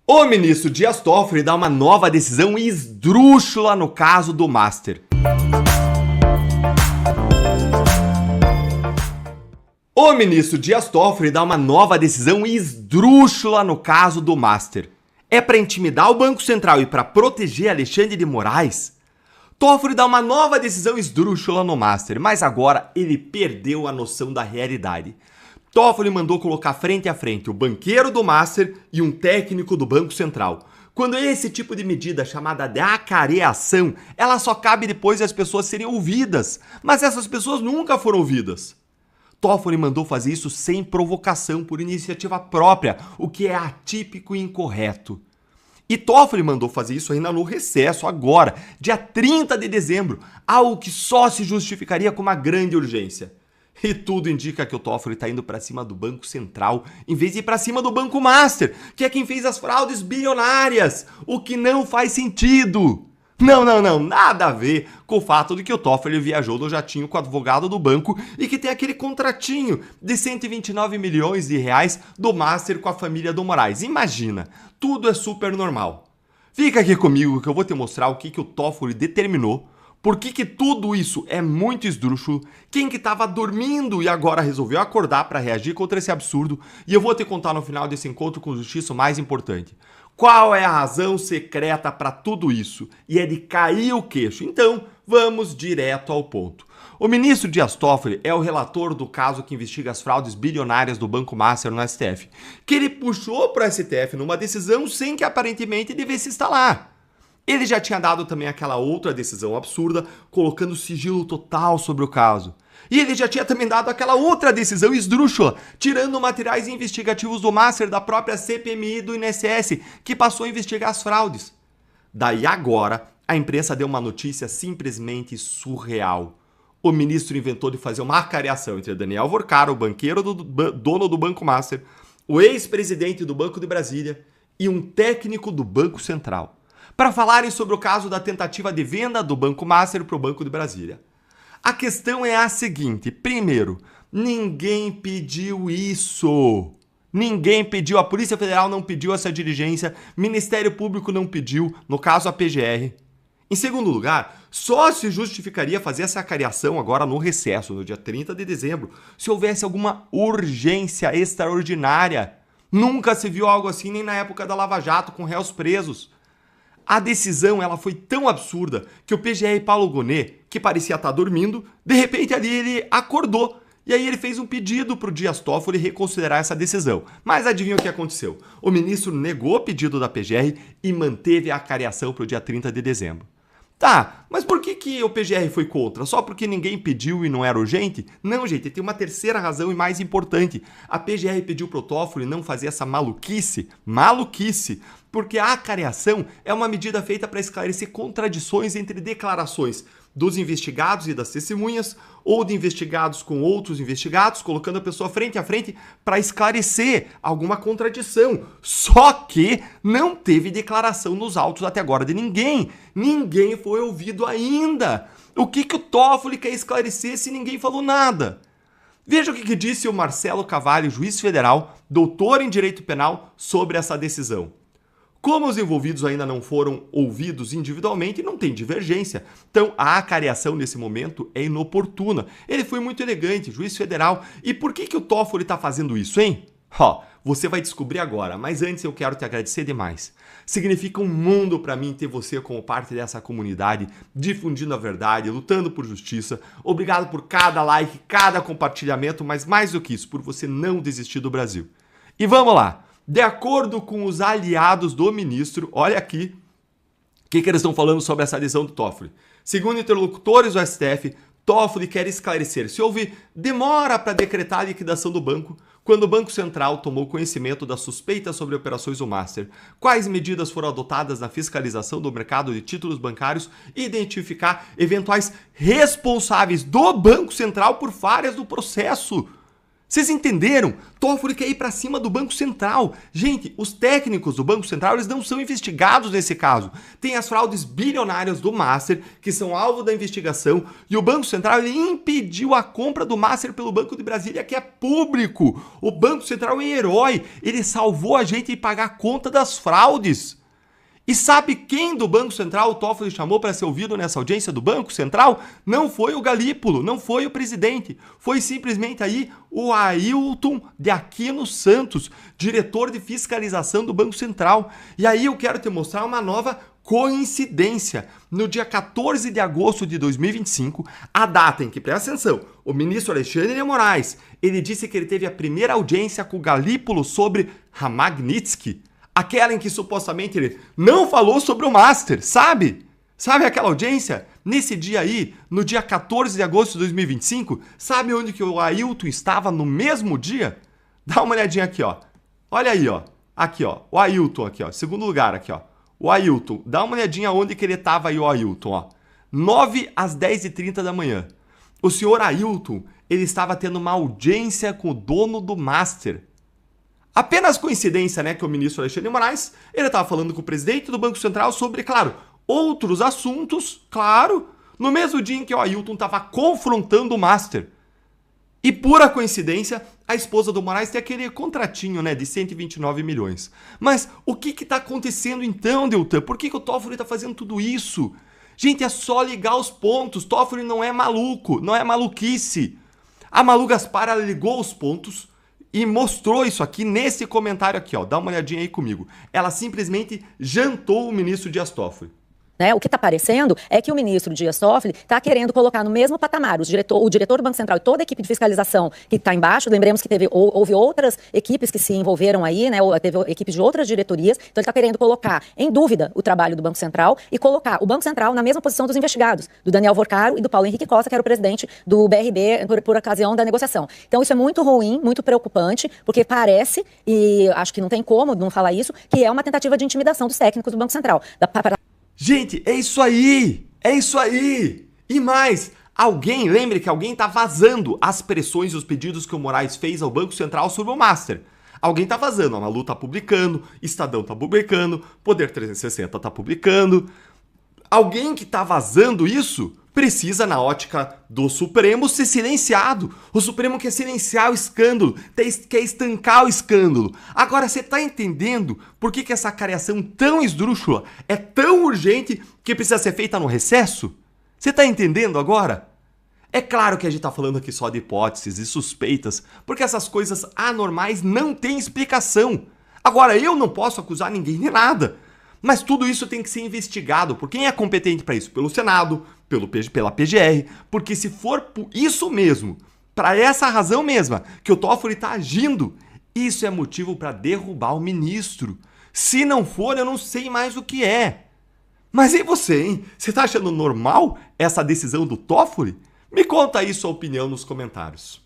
O ministro Dias Toffoli dá uma nova decisão esdrúxula no caso do Master. O ministro Dias Toffoli dá uma nova decisão esdrúxula no caso do Master. É para intimidar o Banco Central e para proteger Alexandre de Moraes? Toffoli dá uma nova decisão esdrúxula no Master, mas agora ele perdeu a noção da realidade. Toffoli mandou colocar frente a frente o banqueiro do Master e um técnico do Banco Central. Quando esse tipo de medida chamada de acareação, ela só cabe depois de as pessoas serem ouvidas, mas essas pessoas nunca foram ouvidas. Toffoli mandou fazer isso sem provocação, por iniciativa própria, o que é atípico e incorreto. E Toffoli mandou fazer isso ainda no recesso, agora, dia 30 de dezembro, algo que só se justificaria com uma grande urgência. E tudo indica que o Toffoli está indo para cima do Banco Central, em vez de ir para cima do Banco Master, que é quem fez as fraudes bilionárias, o que não faz sentido. Não, nada a ver com o fato de que o Toffoli viajou no jatinho com o advogado do banco e que tem aquele contratinho de 129 milhões de reais do Master com a família do Moraes. Imagina, tudo é super normal. Fica aqui comigo que eu vou te mostrar o que o Toffoli determinou, por que tudo isso é muito esdrúxulo, quem que estava dormindo e agora resolveu acordar para reagir contra esse absurdo, e eu vou te contar no final desse encontro com justiça o mais importante. Qual é a razão secreta para tudo isso? E é de cair o queixo. Então, vamos direto ao ponto. O ministro Dias Toffoli é o relator do caso que investiga as fraudes bilionárias do Banco Master no STF, que ele puxou para o STF numa decisão sem que aparentemente devesse estar lá. Ele já tinha dado também aquela outra decisão absurda, colocando sigilo total sobre o caso. E ele já tinha também dado aquela outra decisão esdrúxula, tirando materiais investigativos do Master da própria CPMI do INSS, que passou a investigar as fraudes. Daí agora, a imprensa deu uma notícia simplesmente surreal. O ministro inventou de fazer uma acareação entre Daniel Vorcara, o banqueiro dono do Banco Master, o ex-presidente do Banco de Brasília e um técnico do Banco Central, para falarem sobre o caso da tentativa de venda do Banco Master para o Banco de Brasília. A questão é a seguinte: primeiro, ninguém pediu isso. Ninguém pediu, a Polícia Federal não pediu essa diligência, Ministério Público não pediu, no caso a PGR. Em segundo lugar, só se justificaria fazer essa acareação agora no recesso, no dia 30 de dezembro, se houvesse alguma urgência extraordinária. Nunca se viu algo assim nem na época da Lava Jato, com réus presos. A decisão ela foi tão absurda que o PGR Paulo Gonet, que parecia estar dormindo, de repente ali ele acordou. E aí ele fez um pedido para o Dias Toffoli reconsiderar essa decisão. Mas adivinha o que aconteceu? O ministro negou o pedido da PGR e manteve a acareação para o dia 30 de dezembro. Tá, mas por que o PGR foi contra? Só porque ninguém pediu e não era urgente? Não, gente, tem uma terceira razão e mais importante. A PGR pediu pro Toffoli não fazer essa maluquice, porque a acareação é uma medida feita para esclarecer contradições entre declarações dos investigados e das testemunhas, ou de investigados com outros investigados, colocando a pessoa frente a frente para esclarecer alguma contradição. Só que não teve declaração nos autos até agora de ninguém. Ninguém foi ouvido ainda. O que o Toffoli quer esclarecer se ninguém falou nada? Veja o que disse o Marcelo Cavalli, juiz federal, doutor em direito penal, sobre essa decisão. Como os envolvidos ainda não foram ouvidos individualmente, não tem divergência. Então, a acareação nesse momento é inoportuna. Ele foi muito elegante, juiz federal. E por que o Toffoli está fazendo isso, hein? Você vai descobrir agora, mas antes eu quero te agradecer demais. Significa um mundo para mim ter você como parte dessa comunidade, difundindo a verdade, lutando por justiça. Obrigado por cada like, cada compartilhamento, mas mais do que isso, por você não desistir do Brasil. E vamos lá! De acordo com os aliados do ministro, olha aqui o que eles estão falando sobre essa decisão do Toffoli. Segundo interlocutores do STF, Toffoli quer esclarecer se houve demora para decretar a liquidação do banco quando o Banco Central tomou conhecimento das suspeitas sobre operações do Master, quais medidas foram adotadas na fiscalização do mercado de títulos bancários e identificar eventuais responsáveis do Banco Central por falhas do processo. Vocês entenderam? Toffoli quer ir para cima do Banco Central. Gente, os técnicos do Banco Central, eles não são investigados nesse caso. Tem as fraudes bilionárias do Master, que são alvo da investigação, e o Banco Central ele impediu a compra do Master pelo Banco de Brasília, que é público. O Banco Central é herói. Ele salvou a gente de pagar a conta das fraudes. E sabe quem do Banco Central o Toffoli chamou para ser ouvido nessa audiência do Banco Central? Não foi o Galípolo, não foi o presidente. Foi simplesmente aí o Ailton de Aquino Santos, diretor de fiscalização do Banco Central. E aí eu quero te mostrar uma nova coincidência. No dia 14 de agosto de 2025, a data em que, presta atenção, o ministro Alexandre de Moraes, ele disse que ele teve a primeira audiência com o Galípolo sobre a Magnitsky, aquela em que supostamente ele não falou sobre o Master, sabe? Sabe aquela audiência? Nesse dia aí, no dia 14 de agosto de 2025, sabe onde que o Ailton estava no mesmo dia? Dá uma olhadinha aqui, ó. Olha aí, ó. Aqui, ó. O Ailton aqui, ó. Segundo lugar aqui, ó. O Ailton. Dá uma olhadinha onde que ele estava aí, o Ailton, ó. 9 às 10h30 da manhã. O senhor Ailton, ele estava tendo uma audiência com o dono do Master. Apenas coincidência, né, que o ministro Alexandre de Moraes, ele estava falando com o presidente do Banco Central sobre, claro, outros assuntos, claro, no mesmo dia em que o Ailton estava confrontando o Master. E pura coincidência, a esposa do Moraes tem aquele contratinho, né, de 129 milhões. Mas o que está acontecendo então, Deltan? Por que o Toffoli está fazendo tudo isso? Gente, é só ligar os pontos. Toffoli não é maluco, não é maluquice. A Malu Gaspar, ela ligou os pontos e mostrou isso aqui nesse comentário aqui, ó. Dá uma olhadinha aí comigo. Ela simplesmente jantou o ministro Dias Toffoli. Né? O que está parecendo é que o ministro Dias Toffoli está querendo colocar no mesmo patamar o diretor do Banco Central e toda a equipe de fiscalização que está embaixo. Lembremos que houve outras equipes que se envolveram aí, né? Teve equipes de outras diretorias. Então ele está querendo colocar em dúvida o trabalho do Banco Central e colocar o Banco Central na mesma posição dos investigados, do Daniel Vorcaro e do Paulo Henrique Costa, que era o presidente do BRB por ocasião da negociação. Então isso é muito ruim, muito preocupante, porque parece, e acho que não tem como não falar isso, que é uma tentativa de intimidação dos técnicos do Banco Central. Gente, é isso aí! É isso aí! E mais, lembre que alguém tá vazando as pressões e os pedidos que o Moraes fez ao Banco Central sobre o Master. Alguém tá vazando, a Malu tá publicando, Estadão tá publicando, Poder 360 tá publicando. Alguém que tá vazando isso precisa, na ótica do Supremo, ser silenciado. O Supremo quer silenciar o escândalo, quer estancar o escândalo. Agora, você tá entendendo por que essa cariação tão esdrúxula é tão urgente que precisa ser feita no recesso? Você tá entendendo agora? É claro que a gente tá falando aqui só de hipóteses e suspeitas, porque essas coisas anormais não têm explicação. Agora, eu não posso acusar ninguém de nada. Mas tudo isso tem que ser investigado por quem é competente para isso, pelo Senado, pela PGR, porque se for por isso mesmo, para essa razão mesma que o Toffoli está agindo, isso é motivo para derrubar o ministro. Se não for, eu não sei mais o que é. Mas e você, hein? Você está achando normal essa decisão do Toffoli? Me conta aí sua opinião nos comentários.